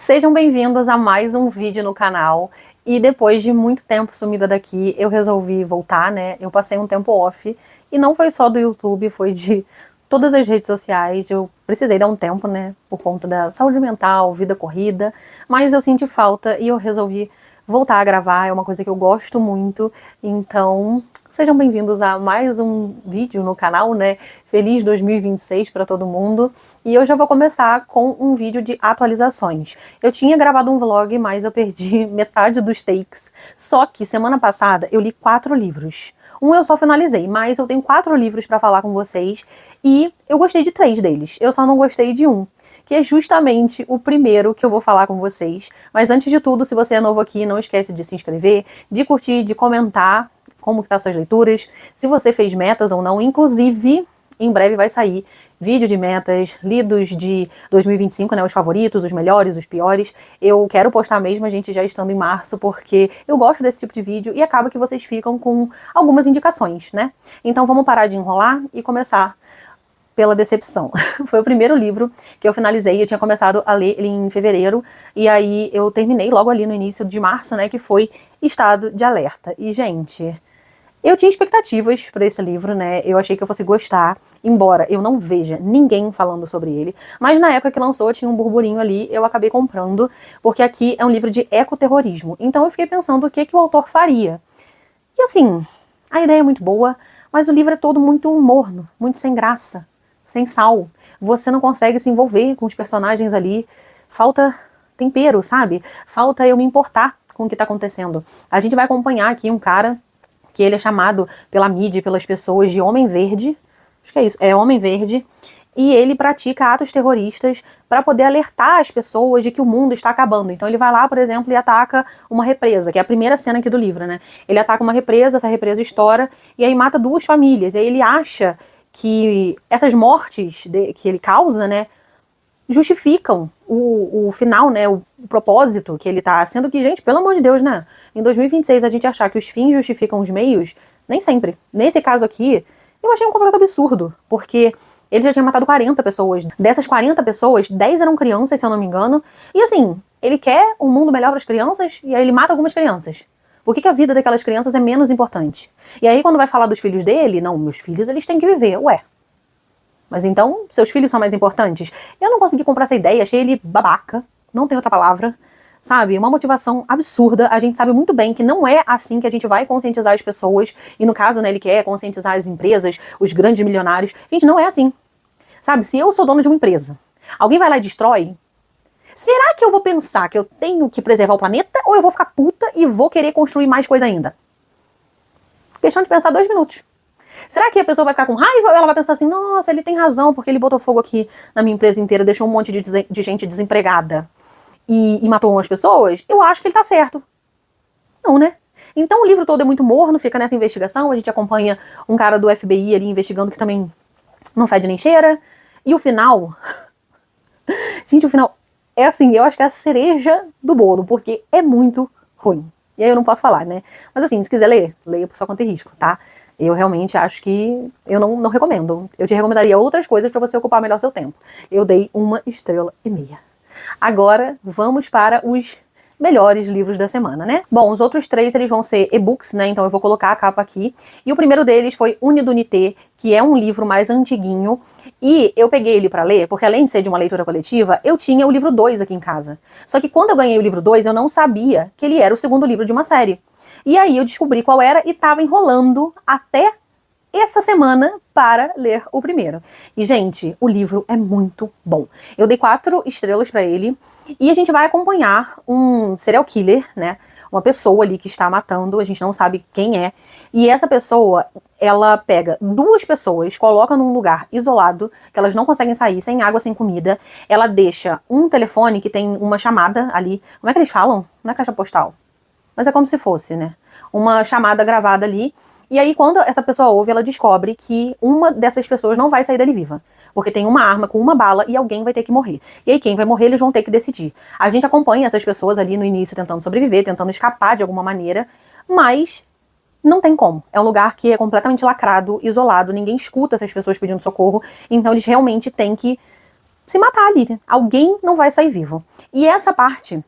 Sejam bem-vindos a mais um vídeo no canal. E depois de muito tempo sumida daqui, eu resolvi voltar, né? Eu passei um tempo off, e não foi só do YouTube, foi de todas as redes sociais. Eu precisei dar um tempo, né? Por conta da saúde mental, vida corrida, mas eu senti falta e eu resolvi voltar a gravar. É uma coisa que eu gosto muito, então sejam bem-vindos a mais um vídeo no canal, né? Feliz 2026 para todo mundo. E eu já vou começar com um vídeo de atualizações. Eu tinha gravado um vlog, mas eu perdi metade dos takes. Só que semana passada eu li 4 livros. Um eu só finalizei, mas eu tenho 4 livros para falar com vocês e eu gostei de 3 deles. Eu só não gostei de um, que é justamente o primeiro que eu vou falar com vocês. Mas antes de tudo, se você é novo aqui, não esquece de se inscrever, de curtir, de comentar como que tá suas leituras, se você fez metas ou não. Inclusive, em breve vai sair vídeo de metas, lidos de 2025, né, os favoritos, os melhores, os piores. Eu quero postar mesmo, a gente já estando em março, porque eu gosto desse tipo de vídeo e acaba que vocês ficam com algumas indicações, né? Então vamos parar de enrolar e começar pela decepção. Foi o primeiro livro que eu finalizei. Eu tinha começado a ler ele em fevereiro, e aí eu terminei logo ali no início de março, né, que foi Estado de Alerta. E, gente, eu tinha expectativas para esse livro, né? Eu achei que eu fosse gostar, embora eu não veja ninguém falando sobre ele. Mas na época que lançou, tinha um burburinho ali, eu acabei comprando, porque aqui é um livro de ecoterrorismo. Então eu fiquei pensando o que o autor faria. E assim, a ideia é muito boa, mas o livro é todo muito morno, muito sem graça, sem sal. Você não consegue se envolver com os personagens ali. Falta tempero, sabe? Falta eu me importar com o que tá acontecendo. A gente vai acompanhar aqui um cara que ele é chamado pela mídia e pelas pessoas de Homem Verde, acho que é isso, é Homem Verde, e ele pratica atos terroristas para poder alertar as pessoas de que o mundo está acabando. Então ele vai lá, por exemplo, e ataca uma represa, que é a primeira cena aqui do livro, né? Ele ataca uma represa, essa represa estoura, e aí mata 2 famílias, e aí ele acha que essas mortes que ele causa, né, justificam o final, né, o propósito que ele tá, sendo que, gente, pelo amor de Deus, né, em 2026 a gente achar que os fins justificam os meios, nem sempre. Nesse caso aqui, eu achei um completo absurdo, porque ele já tinha matado 40 pessoas. Dessas 40 pessoas, 10 eram crianças, se eu não me engano, e assim, ele quer um mundo melhor para as crianças, e aí ele mata algumas crianças. Por que a vida daquelas crianças é menos importante? E aí quando vai falar dos filhos dele, não, meus filhos, eles têm que viver. Ué, mas então, seus filhos são mais importantes? Eu não consegui comprar essa ideia, achei ele babaca, não tem outra palavra, sabe? Uma motivação absurda. A gente sabe muito bem que não é assim que a gente vai conscientizar as pessoas, e no caso, né, ele quer conscientizar as empresas, os grandes milionários. Gente, não é assim, sabe? Se eu sou dono de uma empresa, alguém vai lá e destrói, será que eu vou pensar que eu tenho que preservar o planeta, ou eu vou ficar puta e vou querer construir mais coisa ainda? Questão de pensar 2 minutos. Será que a pessoa vai ficar com raiva ou ela vai pensar assim, nossa, ele tem razão, porque ele botou fogo aqui na minha empresa inteira, deixou um monte de gente desempregada e matou umas pessoas? Eu acho que ele tá certo. Não, né? Então o livro todo é muito morno, fica nessa investigação, a gente acompanha um cara do FBI ali investigando que também não fede nem cheira. E o final... gente, o final é assim, eu acho que é a cereja do bolo, porque é muito ruim. E aí eu não posso falar, né? Mas assim, se quiser ler, leia por sua conta e risco, tá? Eu realmente acho que eu não recomendo. Eu te recomendaria outras coisas para você ocupar melhor seu tempo. Eu dei 1,5 estrelas. Agora, vamos para os melhores livros da semana, né? Bom, os outros 3, eles vão ser e-books, né? Então eu vou colocar a capa aqui. E o primeiro deles foi Unidunité, que é um livro mais antiguinho. E eu peguei ele para ler, porque além de ser de uma leitura coletiva, eu tinha o livro 2 aqui em casa. Só que quando eu ganhei o livro 2, eu não sabia que ele era o segundo livro de uma série. E aí eu descobri qual era e tava enrolando até essa semana para ler o primeiro. E, gente, o livro é muito bom. Eu dei 4 estrelas para ele, e a gente vai acompanhar um serial killer, né? Uma pessoa ali que está matando, a gente não sabe quem é, e essa pessoa, ela pega 2 pessoas, coloca num lugar isolado, que elas não conseguem sair, sem água, sem comida, ela deixa um telefone que tem uma chamada ali, como é que eles falam? Não é caixa postal, mas é como se fosse, né? Uma chamada gravada ali. E aí, quando essa pessoa ouve, ela descobre que uma dessas pessoas não vai sair dali viva. Porque tem uma arma com uma bala e alguém vai ter que morrer. E aí, quem vai morrer, eles vão ter que decidir. A gente acompanha essas pessoas ali no início tentando sobreviver, tentando escapar de alguma maneira, mas não tem como. É um lugar que é completamente lacrado, isolado, ninguém escuta essas pessoas pedindo socorro, então eles realmente têm que se matar ali, né? Alguém não vai sair vivo. E essa parte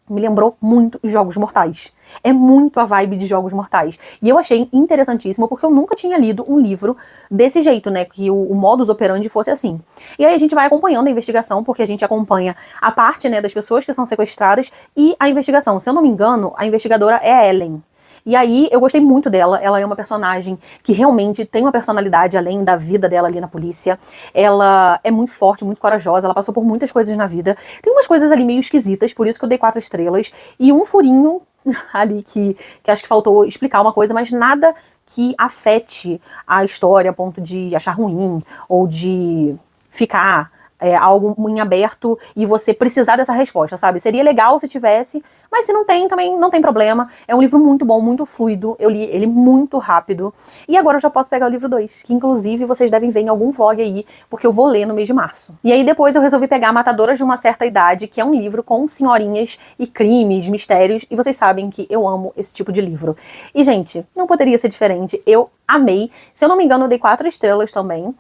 me lembrou muito Jogos Mortais. É muito a vibe de Jogos Mortais. E eu achei interessantíssimo, porque eu nunca tinha lido um livro desse jeito, né? Que o modus operandi fosse assim. E aí a gente vai acompanhando a investigação, porque a gente acompanha a parte, né, das pessoas que são sequestradas e a investigação. Se eu não me engano, a investigadora é a Ellen. E aí eu gostei muito dela, ela é uma personagem que realmente tem uma personalidade além da vida dela ali na polícia. Ela é muito forte, muito corajosa, ela passou por muitas coisas na vida. Tem umas coisas ali meio esquisitas, por isso que eu dei 4 estrelas. E um furinho ali que acho que faltou explicar uma coisa, mas nada que afete a história a ponto de achar ruim ou de ficar algo em aberto e você precisar dessa resposta, sabe? Seria legal se tivesse, mas se não tem, também não tem problema. É um livro muito bom, muito fluido. Eu li ele muito rápido. E agora eu já posso pegar o livro 2, que inclusive vocês devem ver em algum vlog aí, porque eu vou ler no mês de março. E aí depois eu resolvi pegar Matadoras de uma Certa Idade, que é um livro com senhorinhas e crimes, mistérios, e vocês sabem que eu amo esse tipo de livro. E, gente, não poderia ser diferente. Eu amei. Se eu não me engano, eu dei 4 estrelas também.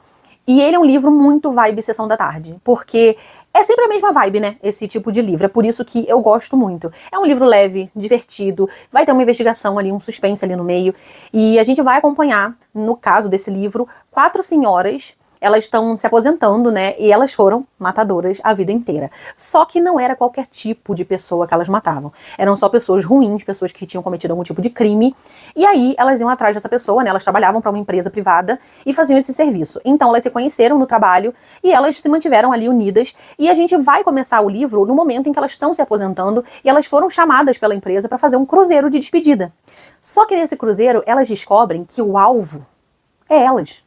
E ele é um livro muito vibe Sessão da Tarde, porque é sempre a mesma vibe, né, esse tipo de livro, é por isso que eu gosto muito. É um livro leve, divertido, vai ter uma investigação ali, um suspense ali no meio, e a gente vai acompanhar, no caso desse livro, 4 senhoras. Elas estão se aposentando, né? E elas foram matadoras a vida inteira. Só que não era qualquer tipo de pessoa que elas matavam. Eram só pessoas ruins, pessoas que tinham cometido algum tipo de crime. E aí elas iam atrás dessa pessoa, né? Elas trabalhavam para uma empresa privada e faziam esse serviço. Então elas se conheceram no trabalho e elas se mantiveram ali unidas. E a gente vai começar o livro no momento em que elas estão se aposentando e elas foram chamadas pela empresa para fazer um cruzeiro de despedida. Só que nesse cruzeiro elas descobrem que o alvo é elas.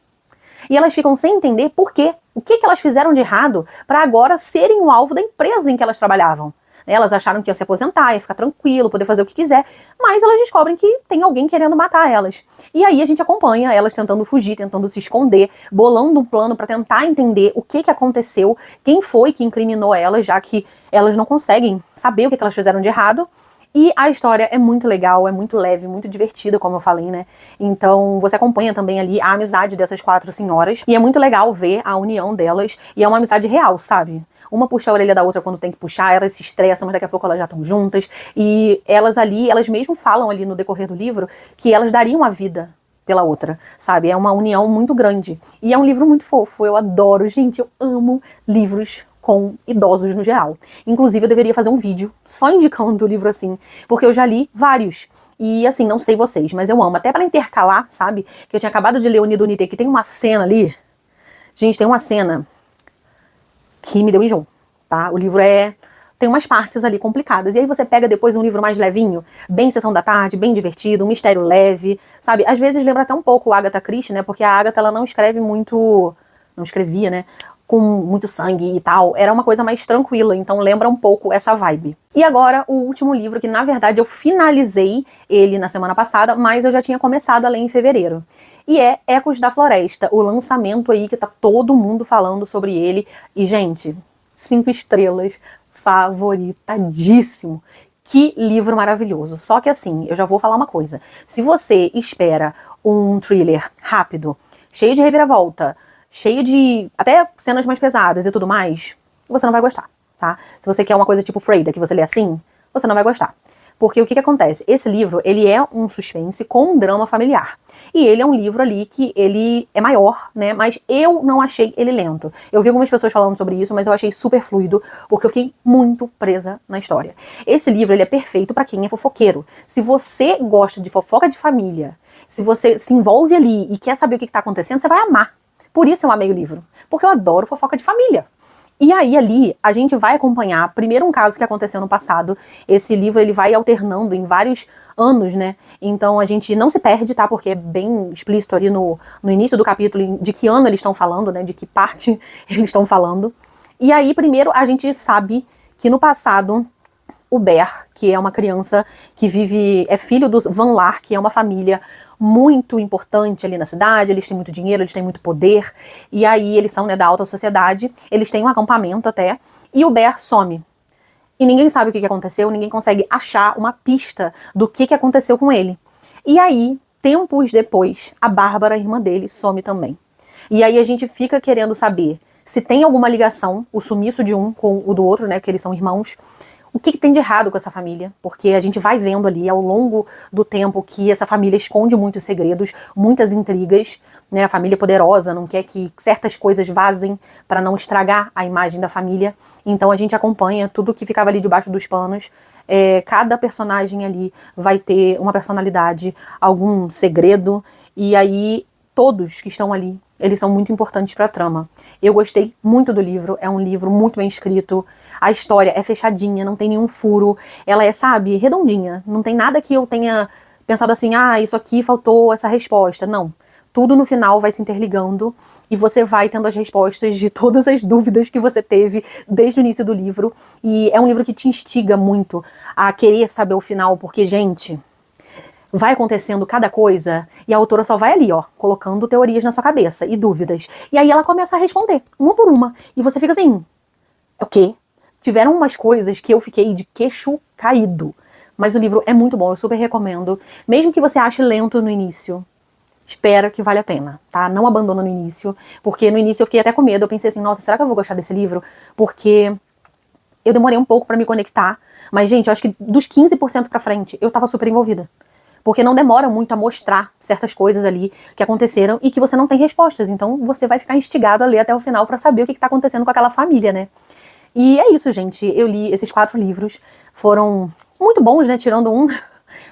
E elas ficam sem entender por quê. O que elas fizeram de errado para agora serem o alvo da empresa em que elas trabalhavam. Elas acharam que ia se aposentar, ia ficar tranquilo, poder fazer o que quiser, mas elas descobrem que tem alguém querendo matar elas. E aí a gente acompanha elas tentando fugir, tentando se esconder, bolando um plano para tentar entender o que aconteceu, quem foi que incriminou elas, já que elas não conseguem saber o que elas fizeram de errado. E a história é muito legal, é muito leve, muito divertida, como eu falei, né? Então você acompanha também ali a amizade dessas 4 senhoras. E é muito legal ver a união delas. E é uma amizade real, sabe? Uma puxa a orelha da outra quando tem que puxar, elas se estressam, mas daqui a pouco elas já estão juntas. E elas ali, elas mesmo falam ali no decorrer do livro que elas dariam a vida pela outra, sabe? É uma união muito grande. E é um livro muito fofo, eu adoro, gente, eu amo livros com idosos no geral. Inclusive, eu deveria fazer um vídeo só indicando o livro assim, porque eu já li vários. E assim, não sei vocês, mas eu amo. Até pra intercalar, sabe? Que eu tinha acabado de ler o Nido Unite, que tem uma cena ali. Gente, tem uma cena que me deu enjoo, tá? O livro tem umas partes ali complicadas. E aí você pega depois um livro mais levinho, bem Sessão da Tarde, bem divertido, um mistério leve, sabe? Às vezes lembra até um pouco a Agatha Christie, né? Porque a Agatha, ela não escreve muito... Não escrevia, né? Com muito sangue e tal, era uma coisa mais tranquila, então lembra um pouco essa vibe. E agora, o último livro, que na verdade eu finalizei ele na semana passada, mas eu já tinha começado a ler em fevereiro. E é Ecos da Floresta, o lançamento aí que tá todo mundo falando sobre ele. E, gente, 5 estrelas, favoritadíssimo. Que livro maravilhoso. Só que assim, eu já vou falar uma coisa. Se você espera um thriller rápido, cheio de reviravolta, cheio de até cenas mais pesadas e tudo mais, você não vai gostar, tá? Se você quer uma coisa tipo Freida, que você lê assim, você não vai gostar. Porque o que acontece? Esse livro, ele é um suspense com um drama familiar. E ele é um livro ali que ele é maior, né? Mas eu não achei ele lento. Eu vi algumas pessoas falando sobre isso, mas eu achei super fluido, porque eu fiquei muito presa na história. Esse livro, ele é perfeito pra quem é fofoqueiro. Se você gosta de fofoca de família, se você se envolve ali e quer saber o que tá acontecendo, você vai amar. Por isso eu amei o livro, porque eu adoro fofoca de família. E aí ali a gente vai acompanhar primeiro um caso que aconteceu no passado. Esse livro ele vai alternando em vários anos, né? Então a gente não se perde, tá? Porque é bem explícito ali no início do capítulo de que ano eles estão falando, né? De que parte eles estão falando. E aí primeiro a gente sabe que no passado o Ber, que é uma criança que vive, é filho dos Van Laar, que é uma família muito importante ali na cidade, eles têm muito dinheiro, eles têm muito poder, e aí eles são, né, da alta sociedade, eles têm um acampamento até, e o Ber some. E ninguém sabe o que aconteceu, ninguém consegue achar uma pista do que aconteceu com ele. E aí, tempos depois, a Bárbara, a irmã dele, some também. E aí a gente fica querendo saber se tem alguma ligação, o sumiço de um com o do outro, né, que eles são irmãos. O que tem de errado com essa família? Porque a gente vai vendo ali ao longo do tempo que essa família esconde muitos segredos, muitas intrigas, né? A família poderosa não quer que certas coisas vazem para não estragar a imagem da família. Então a gente acompanha tudo que ficava ali debaixo dos panos. Cada personagem ali vai ter uma personalidade, algum segredo, e aí todos que estão ali, eles são muito importantes para a trama. Eu gostei muito do livro, é um livro muito bem escrito, a história é fechadinha, não tem nenhum furo, ela é, sabe, redondinha, não tem nada que eu tenha pensado assim, ah, isso aqui faltou essa resposta, não. Tudo no final vai se interligando e você vai tendo as respostas de todas as dúvidas que você teve desde o início do livro, e é um livro que te instiga muito a querer saber o final, porque, gente, vai acontecendo cada coisa e a autora só vai ali, ó, colocando teorias na sua cabeça e dúvidas. E aí ela começa a responder, uma por uma. E você fica assim, o quê? Tiveram umas coisas que eu fiquei de queixo caído. Mas o livro é muito bom, eu super recomendo. Mesmo que você ache lento no início, espera que vale a pena, tá? Não abandona no início, porque no início eu fiquei até com medo. Eu pensei assim, nossa, será que eu vou gostar desse livro? Porque eu demorei um pouco pra me conectar. Mas, gente, eu acho que dos 15% pra frente, eu tava super envolvida. Porque não demora muito a mostrar certas coisas ali que aconteceram e que você não tem respostas. Então você vai ficar instigado a ler até o final pra saber o que tá acontecendo com aquela família, né? E é isso, gente. Eu li esses 4 livros. Foram muito bons, né? Tirando um.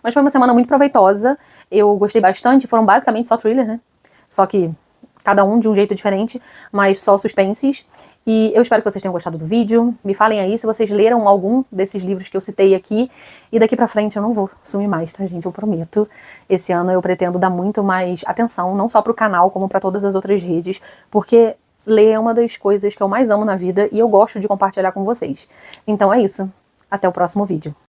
Mas foi uma semana muito proveitosa. Eu gostei bastante. Foram basicamente só thriller, né? Só que cada um de um jeito diferente, mas só suspenses. E eu espero que vocês tenham gostado do vídeo. Me falem aí se vocês leram algum desses livros que eu citei aqui. E daqui pra frente eu não vou sumir mais, tá, gente? Eu prometo. Esse ano eu pretendo dar muito mais atenção, não só pro canal, como pra todas as outras redes, porque ler é uma das coisas que eu mais amo na vida e eu gosto de compartilhar com vocês. Então é isso. Até o próximo vídeo.